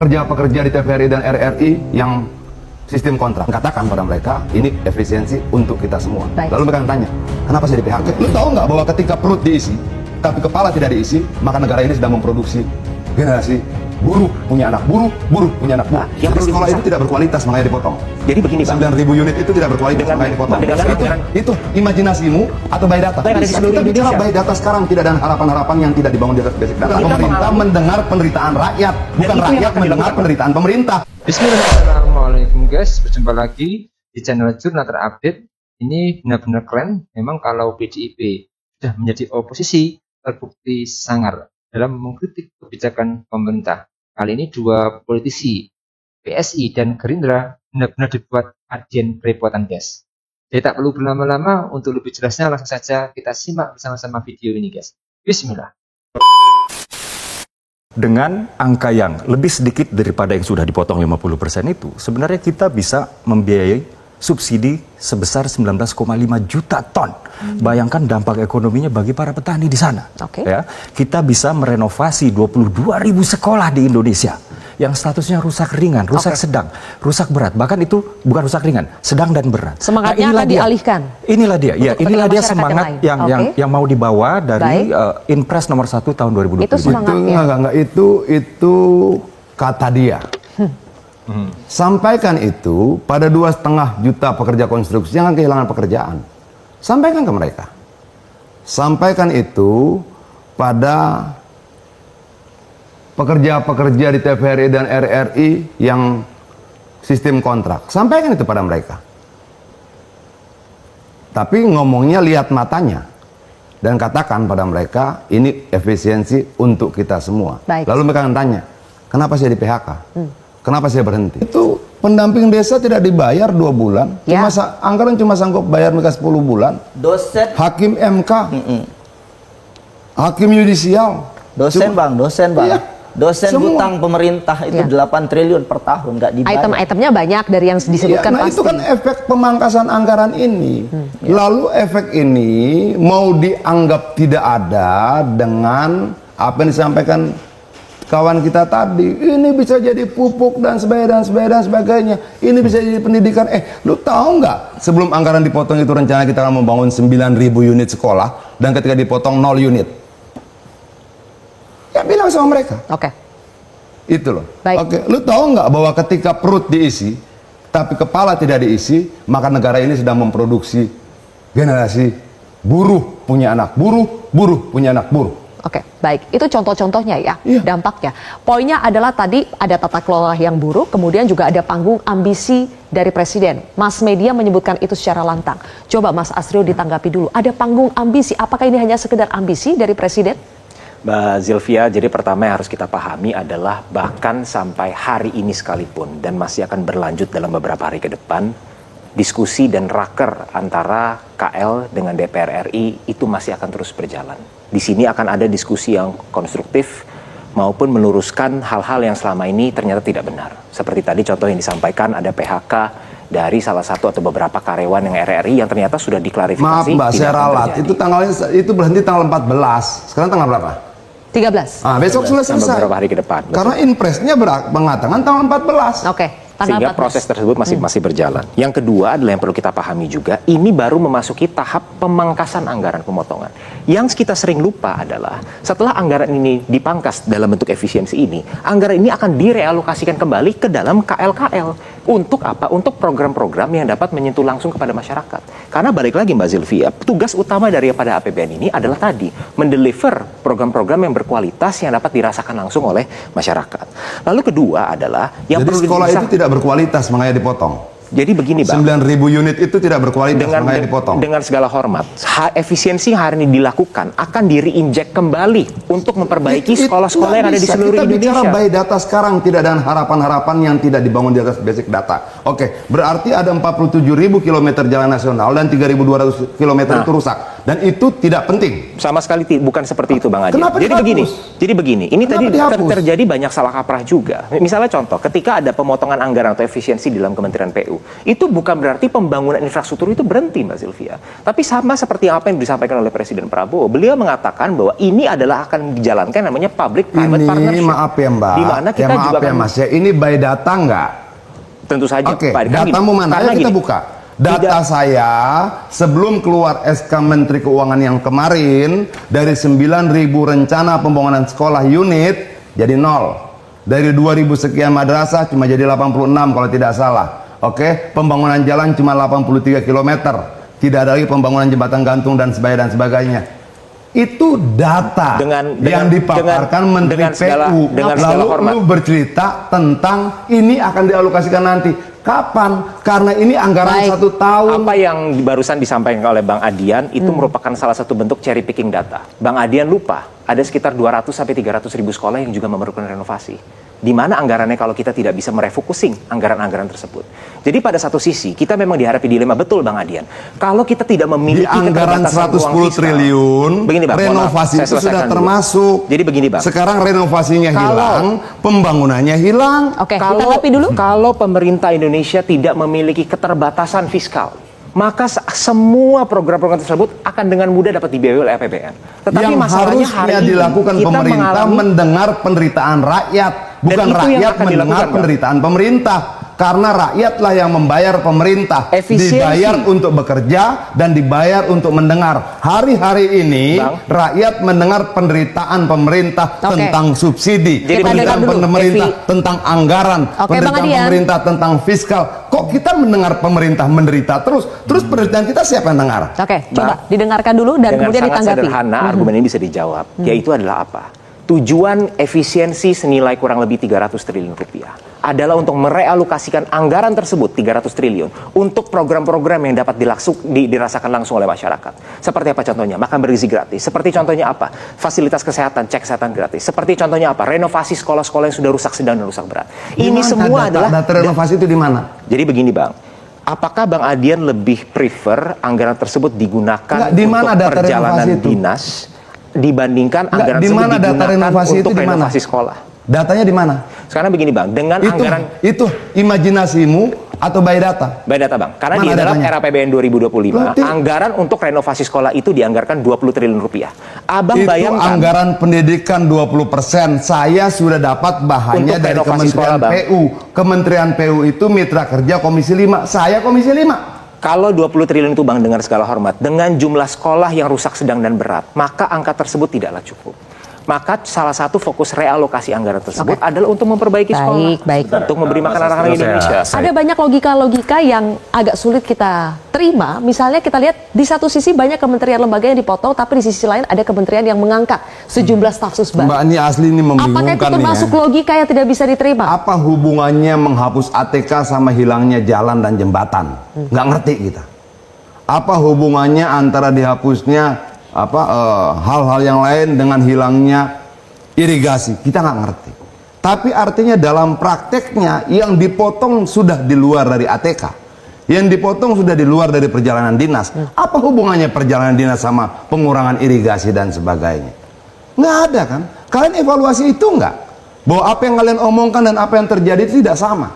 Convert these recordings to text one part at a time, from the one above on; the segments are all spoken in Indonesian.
Pekerja-pekerja di TVRI dan RRI yang sistem kontrak, katakan pada mereka ini efisiensi untuk kita semua. Lalu mereka tanya, kenapa saya di PHK? Lu tahu nggak bahwa ketika perut diisi tapi kepala tidak diisi, maka negara ini sedang memproduksi generasi buruh punya anak buruh, buruh punya anak buruh. Yang sekolah itu tidak berkualitas, makanya dipotong. Jadi begini Bang, 9.000 unit itu tidak berkualitas, makanya dipotong. Itu imajinasimu atau by data. Kita bicara by data sekarang, tidak ada harapan-harapan yang tidak dibangun di atas basic data. Pemerintah mendengar penderitaan rakyat, bukan rakyat mendengar penderitaan pemerintah. Bismillahirrahmanirrahim guys, berjumpa lagi di channel Jurnal Terupdate. Ini benar-benar keren. Memang kalau PDIP sudah menjadi oposisi, terbukti sangar dalam mengkritik kebijakan pemerintah. Kali ini dua politisi PSI dan Gerindra benar-benar dibuat agen kerepotan guys. Jadi tak perlu berlama-lama, untuk lebih jelasnya langsung saja kita simak bersama-sama video ini guys. Bismillah. Dengan angka yang lebih sedikit daripada yang sudah dipotong 50% itu, sebenarnya kita bisa membiayai subsidi sebesar 19,5 juta ton. Bayangkan dampak ekonominya bagi para petani di sana. Ya, kita bisa merenovasi 22.000 sekolah di Indonesia yang statusnya rusak ringan, rusak sedang, rusak berat. Bahkan itu bukan rusak ringan, sedang dan berat. Semangatnya akan dialihkan. Inilah dia, ya, inilah dia semangat yang mau dibawa dari Inpres nomor 1 tahun 2020. Itu semangatnya. Itu kata dia. Sampaikan itu pada 2,5 juta pekerja konstruksi yang kehilangan pekerjaan. Sampaikan ke mereka. Sampaikan itu pada pekerja-pekerja di TVRI dan RRI yang sistem kontrak. Sampaikan itu pada mereka. Tapi ngomongnya lihat matanya. Dan katakan pada mereka, ini efisiensi untuk kita semua. Lalu mereka akan tanya, kenapa saya di PHK? Kenapa saya berhenti? Itu pendamping desa tidak dibayar 2 bulan. Anggaran cuma sanggup bayar mereka 10 bulan. Dosen. Hakim MK. Hakim yudisial. Dosen bang. Iya. Dosen hutang pemerintah itu 8 triliun per tahun nggak dibayar. Item-itemnya banyak dari yang disebutkan nah pasti. Itu kan efek pemangkasan anggaran ini. Lalu efek ini mau dianggap tidak ada dengan apa yang disampaikan kawan kita tadi. Ini bisa jadi pupuk dan sebagainya. Ini bisa jadi pendidikan. Lu tahu nggak? Sebelum anggaran dipotong itu rencana kita akan membangun 9.000 unit sekolah, dan ketika dipotong 0 unit. Ya bilang sama mereka. Itu loh. Lu tahu nggak bahwa ketika perut diisi, tapi kepala tidak diisi, maka negara ini sedang memproduksi generasi buruh punya anak buruh, buruh punya anak buruh. Baik, itu contoh-contohnya ya, dampaknya. Poinnya adalah tadi ada tata kelola yang buruk, kemudian juga ada panggung ambisi dari presiden. Mass media menyebutkan itu secara lantang. Coba Mas Asrio ditanggapi dulu, ada panggung ambisi, apakah ini hanya sekedar ambisi dari presiden? Mbak Zilvia, jadi pertama yang harus kita pahami adalah bahkan sampai hari ini sekalipun dan masih akan berlanjut dalam beberapa hari ke depan, diskusi dan raker antara KL dengan DPR RI itu masih akan terus berjalan. Di sini akan ada diskusi yang konstruktif maupun meluruskan hal-hal yang selama ini ternyata tidak benar. Seperti tadi contoh yang disampaikan, ada PHK dari salah satu atau beberapa karyawan yang RRI yang ternyata sudah diklarifikasi. Maaf Mbak, saya ralat. Itu tanggalnya itu berhenti tanggal 14. Sekarang tanggal berapa? 13. Besok sudah selesai. Beberapa hari ke depan. Karena Inpresnya mengatakan tanggal 14. Sehingga proses tersebut masih berjalan. Yang kedua adalah yang perlu kita pahami juga, ini baru memasuki tahap pemangkasan anggaran pemotongan. Yang kita sering lupa adalah setelah anggaran ini dipangkas dalam bentuk efisiensi ini, anggaran ini akan direalokasikan kembali ke dalam KL-KL. Untuk apa? Untuk program-program yang dapat menyentuh langsung kepada masyarakat. Karena balik lagi Mbak Zilvia, tugas utama daripada APBN ini adalah tadi, mendeliver program-program yang berkualitas yang dapat dirasakan langsung oleh masyarakat. Lalu kedua adalah yang perlu sekolah itu tidak berkualitas, makanya dipotong. Jadi begini Bang, 9.000 unit itu tidak berkualitas, makanya dipotong. Dengan segala hormat, efisiensi yang hari ini dilakukan akan di-reinject kembali untuk memperbaiki sekolah-sekolah yang ada di seluruh Indonesia. Kita bicara by data sekarang, tidak ada harapan-harapan yang tidak dibangun di atas basic data. Berarti ada 47.000 km jalan nasional dan 3.200 km itu rusak. Dan itu tidak penting. Sama sekali bukan seperti itu Bang Adi. Jadi begini, ini tadi terjadi banyak salah kaprah juga. Misalnya contoh, ketika ada pemotongan anggaran atau efisiensi di dalam Kementerian PU, itu bukan berarti pembangunan infrastruktur itu berhenti, Mbak Sylvia. Tapi sama seperti apa yang disampaikan oleh Presiden Prabowo, beliau mengatakan bahwa ini adalah akan dijalankan namanya public-private partnership. Maaf ya Mbak, di mana kita maaf juga ya Mas ya, ini by data nggak? Tentu saja. Oke, Pak, datamu mana? Ayo kita buka. Data saya sebelum keluar SK Menteri Keuangan yang kemarin, dari 9.000 rencana pembangunan sekolah unit jadi 0. Dari 2.000 sekian madrasah cuma jadi 86 kalau tidak salah. Oke, pembangunan jalan cuma 83 km. Tidak ada lagi pembangunan jembatan gantung dan sebagainya. Itu data yang dipaparkan Menteri PU. Lalu lu bercerita tentang ini akan dialokasikan nanti. Kapan? Karena ini anggaran 1 tahun. Apa yang barusan disampaikan oleh Bang Adian itu merupakan salah satu bentuk cherry picking data. Bang Adian lupa ada sekitar 200 sampai 300 ribu sekolah yang juga memerlukan renovasi. Di mana anggarannya kalau kita tidak bisa merefocusing anggaran-anggaran tersebut. Jadi pada satu sisi kita memang dihadapi dilema, betul Bang Adian. Kalau kita tidak memiliki di anggaran 110 triliun, begini, Bang, renovasi itu sudah termasuk. Jadi begini Bang. Sekarang renovasinya hilang, pembangunannya hilang. Oke, kita tanggapi dulu. Kalau pemerintah Indonesia tidak memiliki keterbatasan fiskal, maka semua program-program tersebut akan dengan mudah dapat dibiayai oleh APBN. Tetapi yang masalahnya harusnya hari dilakukan ini, pemerintah mendengar penderitaan rakyat, bukan rakyat mendengar penderitaan pemerintah. Karena rakyatlah yang membayar pemerintah, dibayar untuk bekerja dan dibayar untuk mendengar. Hari-hari ini rakyat mendengar penderitaan pemerintah tentang subsidi, penderitaan pemerintah tentang anggaran, penderitaan pemerintah tentang fiskal. Kok kita mendengar pemerintah menderita terus penderitaan kita siapa yang dengar? Oke, coba didengarkan dulu dan kemudian ditanggapi. Sederhana argumen ini bisa dijawab, yaitu adalah apa? Tujuan efisiensi senilai kurang lebih 300 triliun rupiah adalah untuk merealokasikan anggaran tersebut 300 triliun untuk program-program yang dapat dirasakan langsung oleh masyarakat. Seperti apa contohnya? Makan bergizi gratis. Seperti contohnya apa? Fasilitas kesehatan, cek kesehatan gratis. Seperti contohnya apa? Renovasi sekolah-sekolah yang sudah rusak sedang dan rusak berat. Ini semua adalah data renovasi itu di mana? Jadi begini Bang, apakah Bang Adian lebih prefer anggaran tersebut digunakan di mana untuk data perjalanan renovasi itu? dinas dibandingkan anggaran tersebut data digunakan renovasi untuk itu renovasi sekolah? Datanya di mana? Sekarang begini Bang, dengan anggaran itu imajinasimu atau by data? By data Bang, karena Mana di dalam datanya? era APBN 2025 anggaran untuk renovasi sekolah itu dianggarkan 20 triliun rupiah. Abang itu bayangkan anggaran pendidikan 20%. Saya sudah dapat bahannya untuk dari renovasi Kementerian sekolah, Bang. PU. Kementerian PU itu mitra kerja Komisi 5. Saya Komisi 5. Kalau 20 triliun itu Bang, dengan segala hormat, dengan jumlah sekolah yang rusak sedang dan berat, maka angka tersebut tidaklah cukup. Maka salah satu fokus realokasi anggaran tersebut adalah untuk memperbaiki sekolah, untuk memberi makan anak-anak Indonesia. Ada banyak logika-logika yang agak sulit kita terima. Misalnya kita lihat di satu sisi banyak kementerian lembaga yang dipotong, tapi di sisi lain ada kementerian yang mengangkat sejumlah staf sus baru. Mbak, ini asli ini membingungkan. Apakah itu termasuk logika yang tidak bisa diterima? Apa hubungannya menghapus ATK sama hilangnya jalan dan jembatan? Nggak ngerti kita. Apa hubungannya antara dihapusnya hal-hal yang lain dengan hilangnya irigasi? Kita nggak ngerti. Tapi artinya dalam prakteknya yang dipotong sudah di luar dari ATK, yang dipotong sudah di luar dari perjalanan dinas. Apa hubungannya perjalanan dinas sama pengurangan irigasi dan sebagainya? Nggak ada kan? Kalian evaluasi itu nggak? Bahwa apa yang kalian omongkan dan apa yang terjadi itu tidak sama.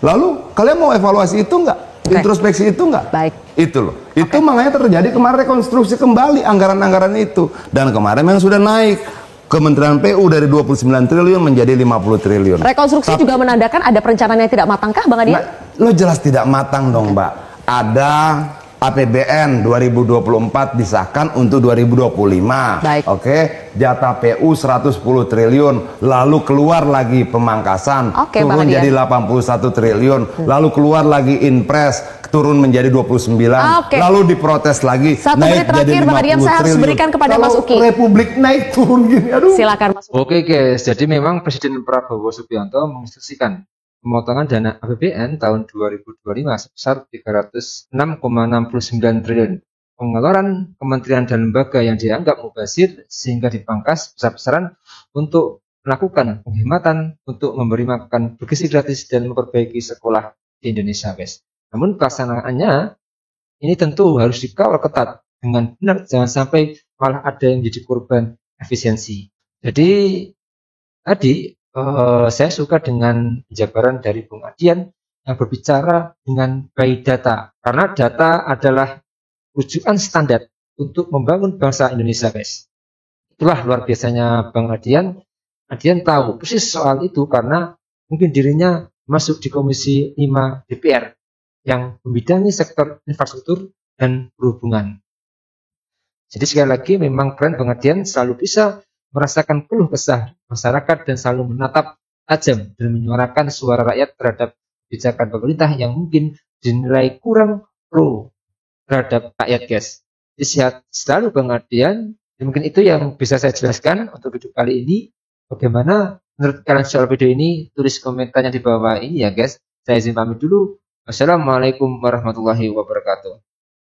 Lalu kalian mau evaluasi itu nggak? Introspeksi itu enggak? Baik. Itu loh. Itu makanya terjadi kemarin rekonstruksi kembali anggaran-anggaran itu. Dan kemarin memang sudah naik. Kementerian PU dari 29 triliun menjadi 50 triliun. Rekonstruksi juga menandakan ada perencanaan yang tidak matangkah, Bang Adian? Lo jelas tidak matang dong, Mbak. Ada APBN 2024 disahkan untuk 2025. Baik. Oke, jatah PU 110 triliun, lalu keluar lagi pemangkasan, turun jadi 81 triliun, lalu keluar lagi Inpres, turun menjadi 29, lalu diprotes lagi, naik jadi 50 Bang Adian, saya harus berikan kepada Mas Uki. Republik naik turun gini, aduh. Silakan Mas Uki. Oke guys, jadi memang Presiden Prabowo Subianto menginstruksikan pemotongan dana APBN tahun 2025 sebesar 306,69 triliun. Pengeluaran kementerian dan lembaga yang dianggap mubazir sehingga dipangkas besar-besaran untuk melakukan penghematan untuk memberi makan bergizi gratis dan memperbaiki sekolah di Indonesia, guys. Namun pelaksanaannya ini tentu harus dikawal ketat dengan benar, jangan sampai malah ada yang jadi korban efisiensi. Jadi tadi saya suka dengan jabaran dari Bung Adian yang berbicara dengan by data, karena data adalah rujukan standar untuk membangun bangsa Indonesia, guys. Itulah luar biasanya Bang Adian. Adian tahu persis soal itu karena mungkin dirinya masuk di Komisi 5 DPR yang membidangi sektor infrastruktur dan perhubungan. Jadi sekali lagi memang keren Bang Adian selalu bisa merasakan keluh kesah masyarakat dan selalu menatap tajam dan menyuarakan suara rakyat terhadap kebijakan pemerintah yang mungkin dinilai kurang pro terhadap rakyat, guys. Jadi sehat selalu Bang Adian. Mungkin itu yang bisa saya jelaskan untuk video kali ini. Bagaimana menurut kalian soal video ini? Tulis komentarnya di bawah ini ya, guys. Saya izin pamit dulu. Wassalamualaikum warahmatullahi wabarakatuh.